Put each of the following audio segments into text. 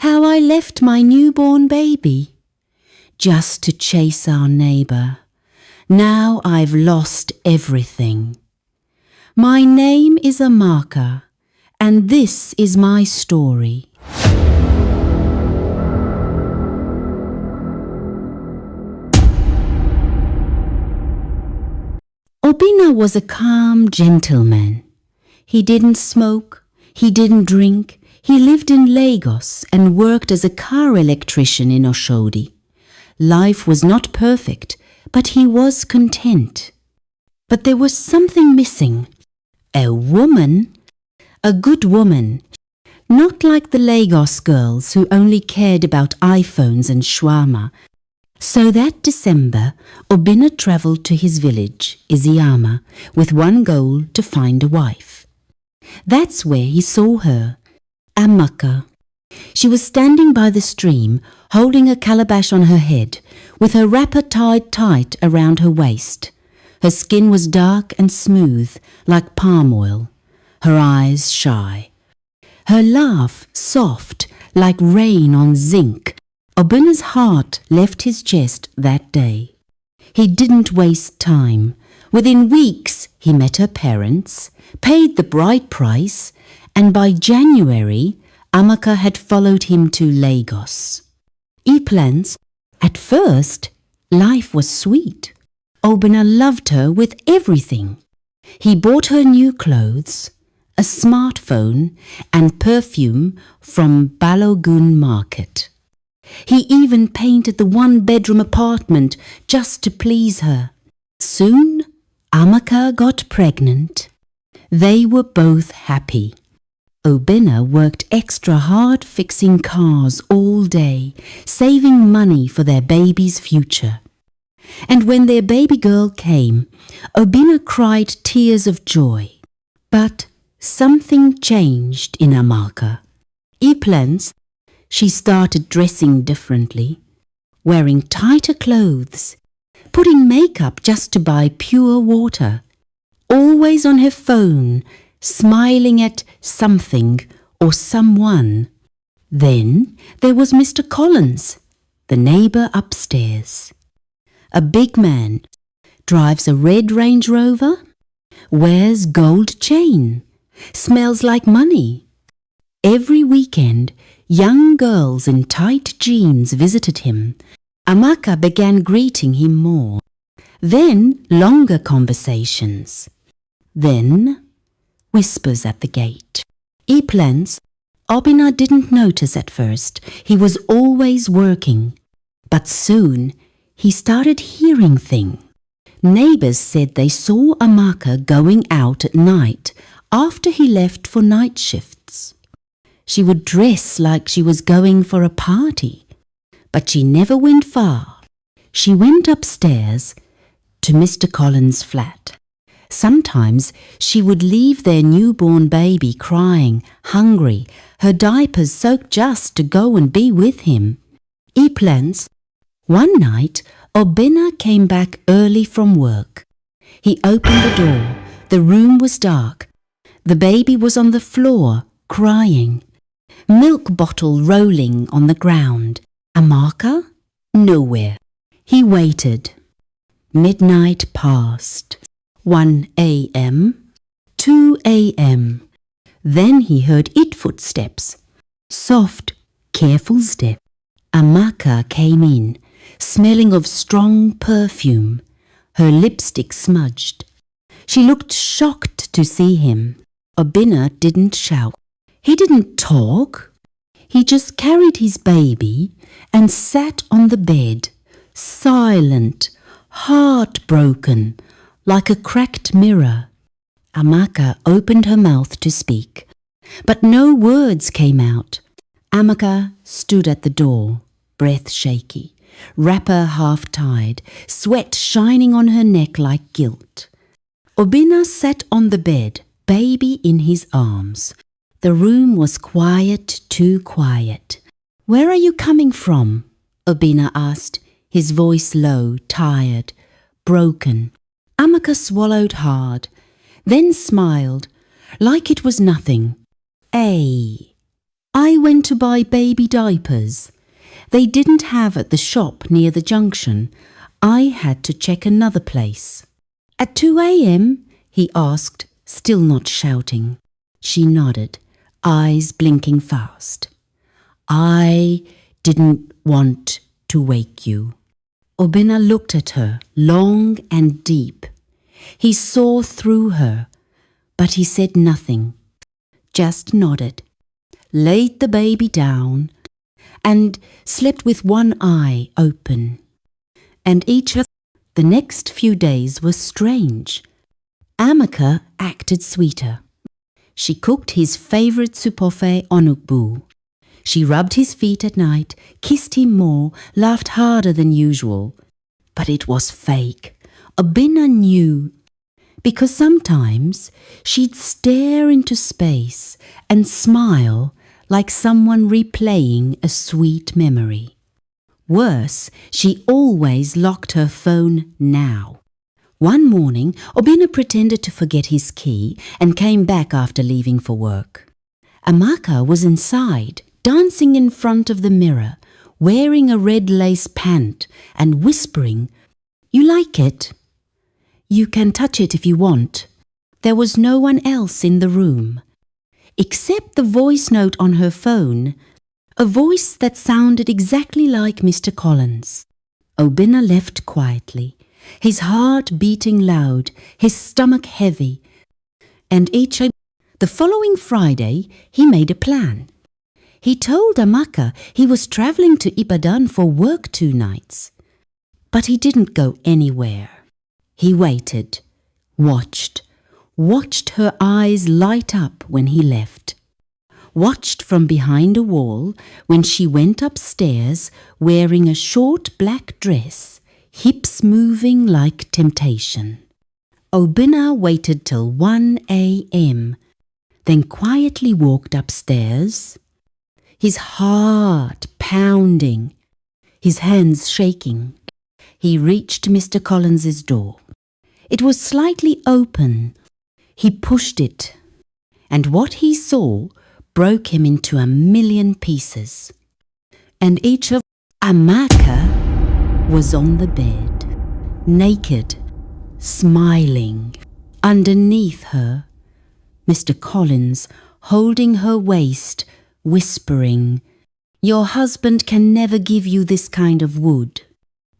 how I left my newborn baby just to chase our neighbour. Now I've lost everything. My name is Amaka, and this is my story. Obinna was a calm gentleman. He didn't smoke, he didn't drink. He lived in Lagos and worked as a car electrician in Oshodi. Life was not perfect, but he was content. But there was something missing. A woman, a good woman, not like the Lagos girls who only cared about iPhones and shawarma. So that December, Obinna travelled to his village, Isiama, with one goal: to find a wife. That's where he saw her, Amaka. She was standing by the stream, holding a calabash on her head, with her wrapper tied tight around her waist. Her skin was dark and smooth, like palm oil, her eyes shy. Her laugh soft, like rain on zinc. Obinna's heart left his chest that day. He didn't waste time. Within weeks he met her parents, paid the bride price, and by January, Amaka had followed him to Lagos. At first, life was sweet. Obinna loved her with everything. He bought her new clothes, a smartphone, and perfume from Balogun Market. He even painted the one-bedroom apartment just to please her. Soon, Amaka got pregnant. They were both happy. Obinna worked extra hard fixing cars all day, saving money for their baby's future. And when their baby girl came, Obinna cried tears of joy. But something changed in Amaka. She started dressing differently, wearing tighter clothes, putting makeup just to buy pure water, always on her phone, smiling at something or someone. Then there was Mr. Collins, the neighbour upstairs. A big man, drives a red Range Rover, wears gold chain, smells like money. Every weekend, young girls in tight jeans visited him. Amaka began greeting him more. Then longer conversations. Then whispers at the gate. Obinna didn't notice at first. He was always working. But soon he started hearing things. Neighbours said they saw Amaka going out at night after he left for night shifts. She would dress like she was going for a party, but she never went far. She went upstairs to Mr. Collins' flat. Sometimes she would leave their newborn baby crying, hungry, her diapers soaked just to go and be with him. One night, Obinna came back early from work. He opened the door. The room was dark. The baby was on the floor, crying. Milk bottle rolling on the ground. Amaka? Nowhere. He waited. Midnight passed. 1 a.m. 2 a.m. Then he heard footsteps. Soft, careful step. Amaka came in, smelling of strong perfume, her lipstick smudged. She looked shocked to see him. Obinna didn't shout. He didn't talk. He just carried his baby and sat on the bed, silent, heartbroken, like a cracked mirror. Amaka opened her mouth to speak, but no words came out. Amaka stood at the door, breath shaky, wrapper half tied, sweat shining on her neck like guilt. Obinna sat on the bed, baby in his arms. The room was quiet, too quiet. "Where are you coming from?" Obinna asked, his voice low, tired, broken. Amaka swallowed hard, then smiled, like it was nothing. "Ay." I went to buy baby diapers. They didn't have at the shop near the junction. I had to check another place. At 2 a.m., he asked, still not shouting. She nodded, eyes blinking fast. I didn't want to wake you. Obinna looked at her, long and deep. He saw through her, but he said nothing, just nodded, laid the baby down, and slept with one eye open. And each of the next few days was strange. Amaka acted sweeter. She cooked his favorite supofe onukbu. She rubbed his feet at night, kissed him more, laughed harder than usual. But it was fake. Obinna knew, because sometimes she'd stare into space and smile like someone replaying a sweet memory. Worse, she always locked her phone now. One morning, Obinna pretended to forget his key and came back after leaving for work. Amaka was inside, dancing in front of the mirror, wearing a red lace pant and whispering, "You like it? You can touch it if you want." There was no one else in the room, except the voice note on her phone, a voice that sounded exactly like Mr. Collins. Obinna left quietly, his heart beating loud, his stomach heavy, and the following Friday he made a plan. He told Amaka he was travelling to Ibadan for work 2 nights. But he didn't go anywhere. He waited, watched her eyes light up when he left, watched from behind a wall when she went upstairs wearing a short black dress, hips moving like temptation. Obinna waited till 1 a.m., then quietly walked upstairs, his heart pounding, his hands shaking. He reached Mr. Collins's door. It was slightly open. He pushed it, and what he saw broke him into a million pieces. And each of Amaka was on the bed, naked, smiling. Underneath her, Mr. Collins holding her waist, whispering, "Your husband can never give you this kind of wood."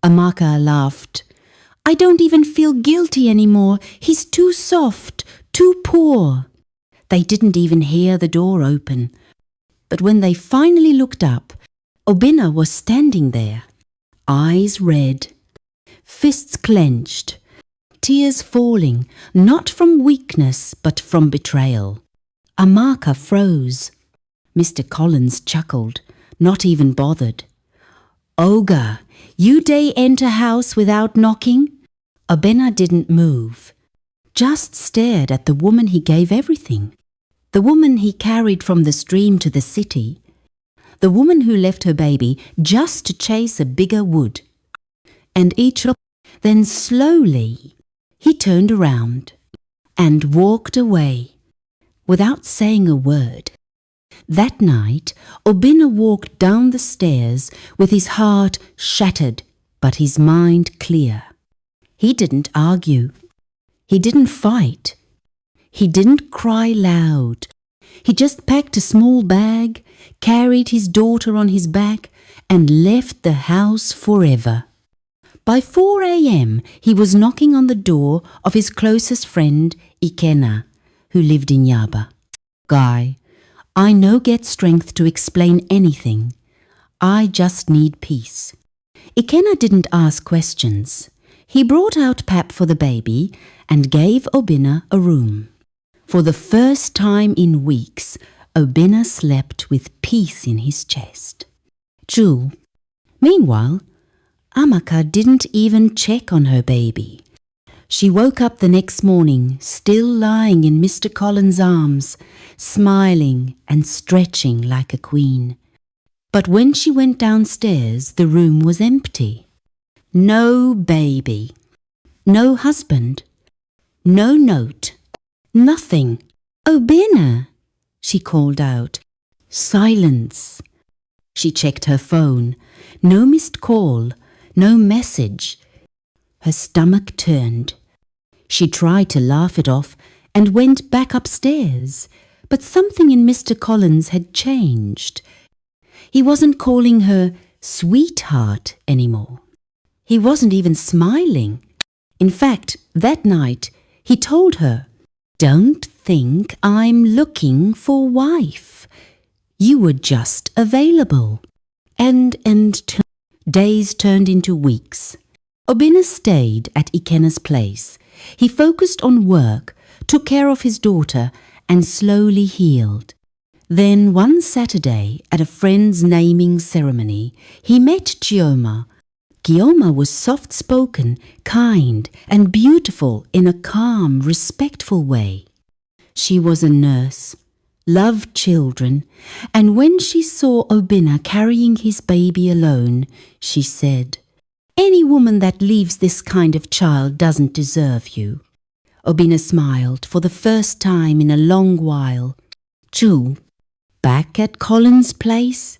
Amaka laughed. "I don't even feel guilty anymore. He's too soft, too poor." They didn't even hear the door open. But when they finally looked up, Obinna was standing there, eyes red, fists clenched, tears falling, not from weakness but from betrayal. Amaka froze. Mr. Collins chuckled, not even bothered. "Oga, you day enter house without knocking?" Obinna didn't move, just stared at the woman he gave everything, the woman he carried from the stream to the city, the woman who left her baby just to chase a bigger wood. And then slowly he turned around and walked away without saying a word. That night, Obinna walked down the stairs with his heart shattered but his mind clear. He didn't argue. He didn't fight. He didn't cry loud. He just packed a small bag, carried his daughter on his back, and left the house forever. By 4 a.m., he was knocking on the door of his closest friend, Ikenna, who lived in Yaba. "Guy, I no get strength to explain anything. I just need peace." Ikenna didn't ask questions. He brought out pap for the baby and gave Obinna a room. For the first time in weeks, Obinna slept with peace in his chest. Meanwhile, Amaka didn't even check on her baby. She woke up the next morning, still lying in Mr. Collins' arms, smiling and stretching like a queen. But when she went downstairs, the room was empty. No baby, no husband, no note, nothing. "Obinna," she called out. Silence. She checked her phone. No missed call, no message. Her stomach turned. She tried to laugh it off and went back upstairs, but something in Mr. Collins had changed. He wasn't calling her sweetheart anymore. He wasn't even smiling. In fact, that night he told her, "Don't think I'm looking for wife. You were just available." Days turned into weeks. Obinna stayed at Ikenna's place. He focused on work, took care of his daughter, and slowly healed. Then one Saturday, at a friend's naming ceremony, he met Chioma. Chioma was soft-spoken, kind, and beautiful in a calm, respectful way. She was a nurse, loved children, and when she saw Obinna carrying his baby alone, she said, "Any woman that leaves this kind of child doesn't deserve you." Obinna smiled for the first time in a long while. True, back at Collins' place,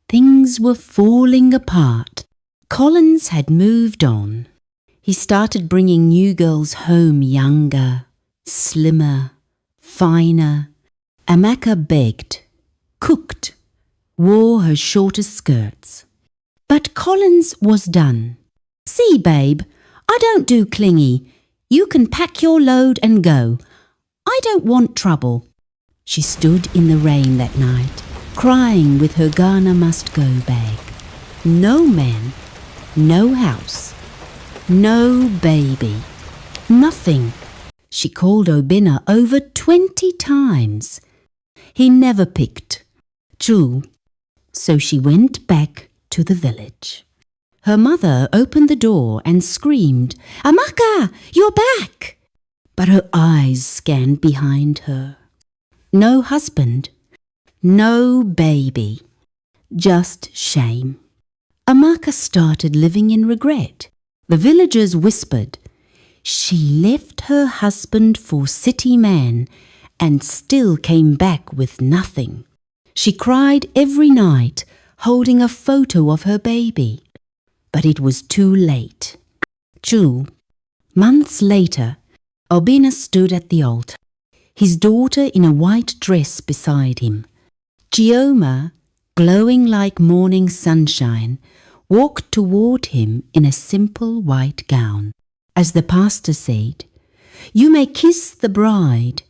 things were falling apart. Collins had moved on. He started bringing new girls home younger, slimmer, finer. Amaka begged, cooked, wore her shortest skirts. But Collins was done. "See, babe, I don't do clingy. You can pack your load and go. I don't want trouble." She stood in the rain that night, crying with her Ghana must-go bag. No man, no house, no baby, nothing. She called Obinna over 20 times. He never picked. True. So she went back to the village. Her mother opened the door and screamed, "Amaka, you're back!" But her eyes scanned behind her. No husband, no baby, just shame. Amaka started living in regret. The villagers whispered, "She left her husband for city man and still came back with nothing." She cried every night, holding a photo of her baby. But it was too late. True. Months later, Obinna stood at the altar, his daughter in a white dress beside him. Chioma, glowing like morning sunshine, walked toward him in a simple white gown. As the pastor said, "You may kiss the bride."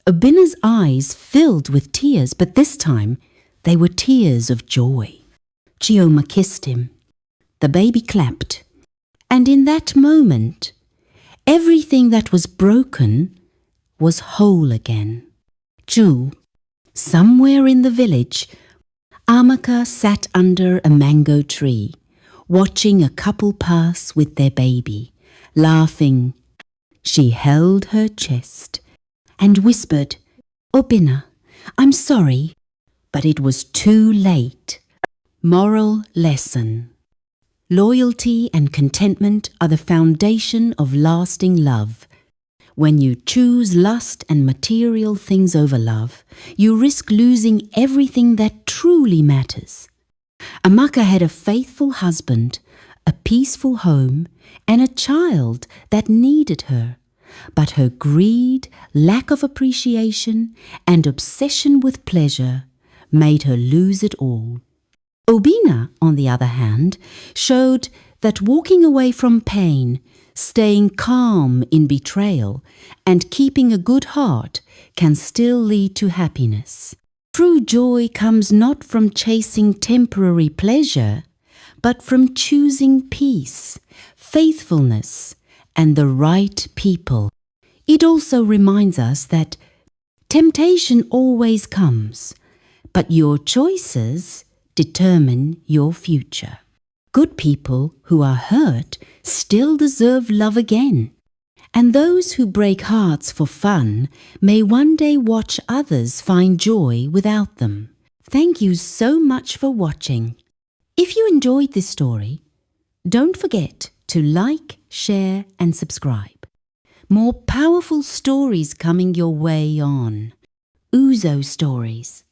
Obinna's eyes filled with tears, but this time they were tears of joy. Chioma kissed him. The baby clapped. And in that moment, everything that was broken was whole again. True. Somewhere in the village, Amaka sat under a mango tree, watching a couple pass with their baby, laughing. She held her chest and whispered, "Obinna, I'm sorry," but it was too late. Moral lesson. Loyalty and contentment are the foundation of lasting love. When you choose lust and material things over love, you risk losing everything that truly matters. Amaka had a faithful husband, a peaceful home, and a child that needed her. But her greed, lack of appreciation, and obsession with pleasure made her lose it all. Obinna, on the other hand, showed that walking away from pain, staying calm in betrayal, and keeping a good heart can still lead to happiness. True joy comes not from chasing temporary pleasure, but from choosing peace, faithfulness, and the right people. It also reminds us that temptation always comes, but your choices determine your future. Good people who are hurt still deserve love again, and those who break hearts for fun may one day watch others find joy without them. Thank you so much for watching. If you enjoyed this story, don't forget to like, share, and subscribe. More powerful stories coming your way on Uzo Stories.